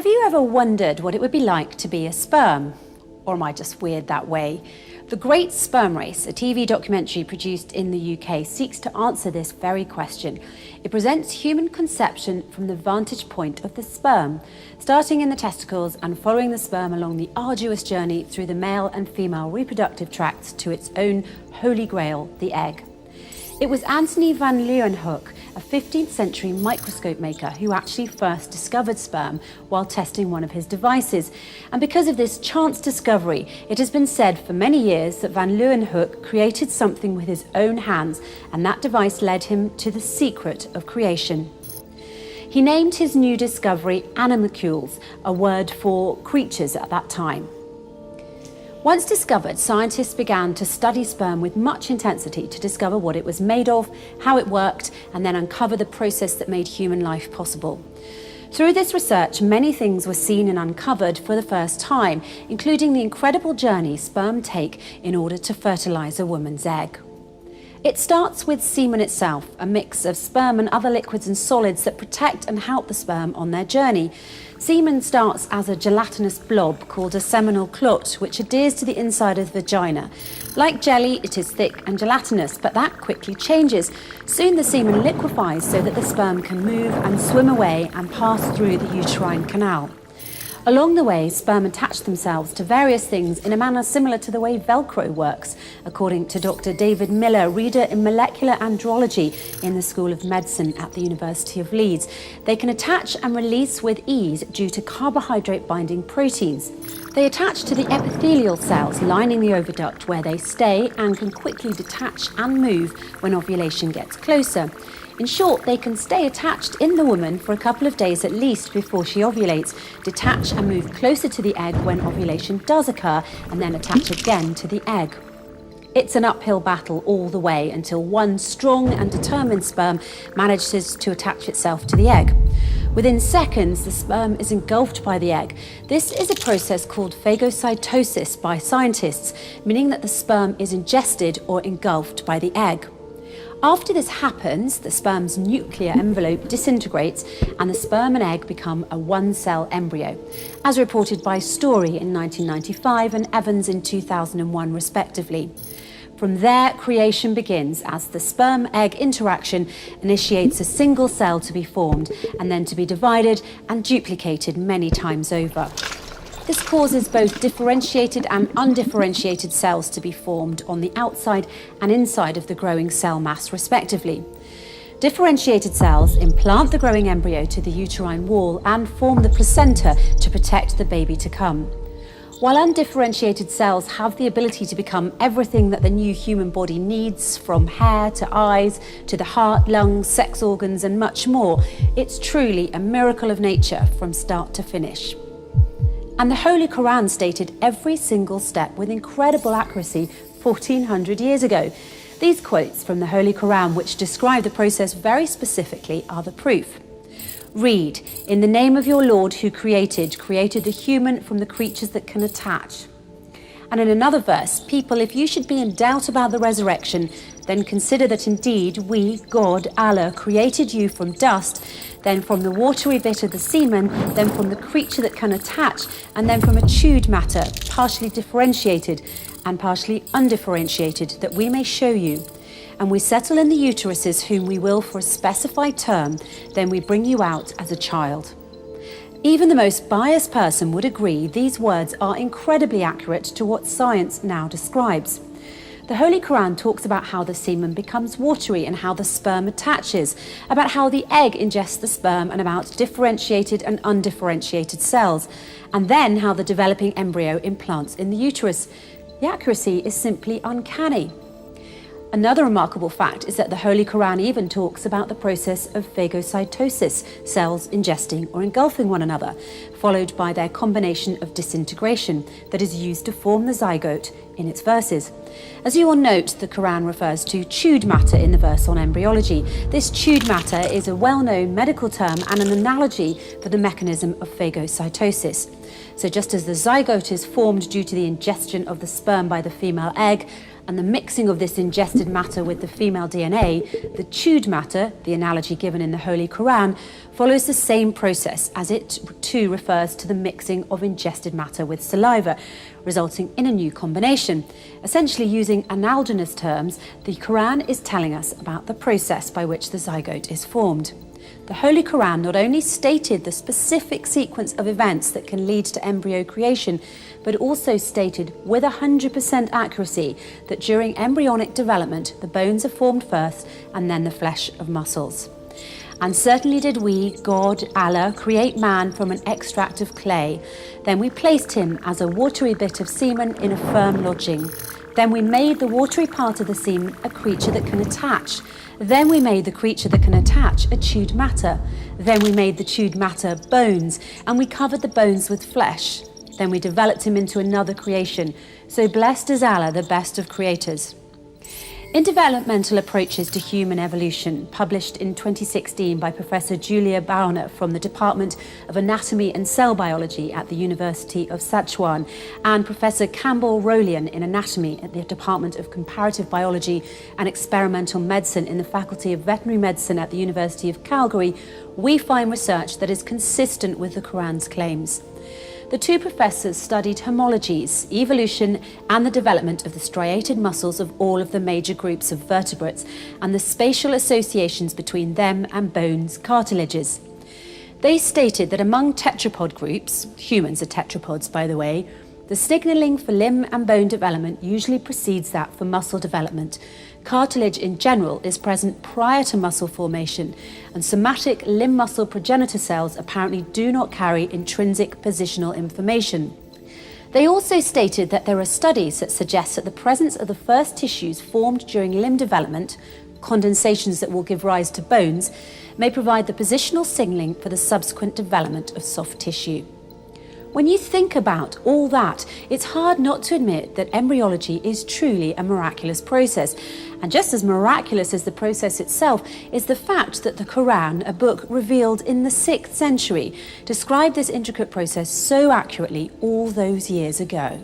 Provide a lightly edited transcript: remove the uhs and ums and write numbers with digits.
Have you ever wondered what it would be like to be a sperm? Or am I just weird that way? The Great Sperm Race, a TV documentary produced in the UK, seeks to answer this very question. It presents human conception from the vantage point of the sperm, starting in the testicles and following the sperm along the arduous journey through the male and female reproductive tracts to its own holy grail, the egg. It was Antony van Leeuwenhoek, a 15th century microscope maker, who actually first discovered sperm while testing one of his devices. And because of this chance discovery, it has been said for many years that van Leeuwenhoek created something with his own hands, and that device led him to the secret of creation. He named his new discovery animalcules, a word for creatures at that time. Once discovered, scientists began to study sperm with much intensity to discover what it was made of, how it worked, and then uncover the process that made human life possible. Through this research, many things were seen and uncovered for the first time, including the incredible journey sperm take in order to fertilize a woman's egg. It starts with semen itself, a mix of sperm and other liquids and solids that protect and help the sperm on their journey. Semen starts as a gelatinous blob called a seminal clot, which adheres to the inside of the vagina. Like jelly, it is thick and gelatinous, but that quickly changes. Soon the semen liquefies so that the sperm can move and swim away and pass through the uterine canal. Along the way, sperm attach themselves to various things in a manner similar to the way Velcro works, according to Dr. David Miller, reader in molecular andrology in the School of Medicine at the University of Leeds. They can attach and release with ease due to carbohydrate-binding proteins. They attach to the epithelial cells lining the oviduct, where they stay and can quickly detach and move when ovulation gets closer. In short, they can stay attached in the woman for a couple of days at least before she ovulates, detach and move closer to the egg when ovulation does occur, and then attach again to the egg. It's an uphill battle all the way until one strong and determined sperm manages to attach itself to the egg. Within seconds, the sperm is engulfed by the egg. This is a process called phagocytosis by scientists, meaning that the sperm is ingested or engulfed by the egg. After this happens, the sperm's nuclear envelope disintegrates and the sperm and egg become a one-cell embryo, as reported by Story in 1995 and Evans in 2001 respectively. From there, creation begins as the sperm-egg interaction initiates a single cell to be formed and then to be divided and duplicated many times over. This causes both differentiated and undifferentiated cells to be formed on the outside and inside of the growing cell mass, respectively. Differentiated cells implant the growing embryo to the uterine wall and form the placenta to protect the baby to come. While undifferentiated cells have the ability to become everything that the new human body needs, from hair to eyes to the heart, lungs, sex organs, and much more, it's truly a miracle of nature from start to finish. And the Holy Quran stated every single step with incredible accuracy 1400 years ago. These quotes from the Holy Quran, which describe the process very specifically, are the proof. Read, "In the name of your Lord who created the human from the creatures that can attach." And in another verse, "People, if you should be in doubt about the resurrection, then consider that indeed we, God, Allah, created you from dust, then from the watery bit of the semen, then from the creature that can attach, and then from a chewed matter, partially differentiated and partially undifferentiated, that we may show you. And we settle in the uteruses whom we will for a specified term, then we bring you out as a child." Even the most biased person would agree these words are incredibly accurate to what science now describes. The Holy Quran talks about how the semen becomes watery and how the sperm attaches, about how the egg ingests the sperm and about differentiated and undifferentiated cells, and then how the developing embryo implants in the uterus. The accuracy is simply uncanny. Another remarkable fact is that the Holy Quran even talks about the process of phagocytosis, cells ingesting or engulfing one another, followed by their combination of disintegration that is used to form the zygote in its verses. As you will note, the Quran refers to chewed matter in the verse on embryology. This chewed matter is a well-known medical term and an analogy for the mechanism of phagocytosis. So just as the zygote is formed due to the ingestion of the sperm by the female egg, and the mixing of this ingested matter with the female DNA, the chewed matter, the analogy given in the Holy Quran, follows the same process, as it too refers to the mixing of ingested matter with saliva, resulting in a new combination. Essentially, using analogous terms, the Quran is telling us about the process by which the zygote is formed. The Holy Quran not only stated the specific sequence of events that can lead to embryo creation, but also stated with 100% accuracy that during embryonic development, the bones are formed first and then the flesh of muscles. And certainly did we, God, Allah, create man from an extract of clay. Then we placed him as a watery bit of semen in a firm lodging. Then we made the watery part of the semen a creature that can attach. Then we made the creature that can attach a chewed matter. Then we made the chewed matter bones, and we covered the bones with flesh. Then we developed him into another creation. So blessed is Allah, the best of creators. In Developmental Approaches to Human Evolution, published in 2016 by Professor Julia Bauer from the Department of Anatomy and Cell Biology at the University of Sichuan, and Professor Campbell Rolian in Anatomy at the Department of Comparative Biology and Experimental Medicine in the Faculty of Veterinary Medicine at the University of Calgary, we find research that is consistent with the Quran's claims. The two professors studied homologies, evolution, and the development of the striated muscles of all of the major groups of vertebrates and the spatial associations between them and bones, cartilages. They stated that among tetrapod groups, humans are tetrapods by the way, the signalling for limb and bone development usually precedes that for muscle development. Cartilage in general is present prior to muscle formation, and somatic limb muscle progenitor cells apparently do not carry intrinsic positional information. They also stated that there are studies that suggest that the presence of the first tissues formed during limb development, condensations that will give rise to bones, may provide the positional signaling for the subsequent development of soft tissue. When you think about all that, it's hard not to admit that embryology is truly a miraculous process. And just as miraculous as the process itself is the fact that the Quran, a book revealed in the 6th century, described this intricate process so accurately all those years ago.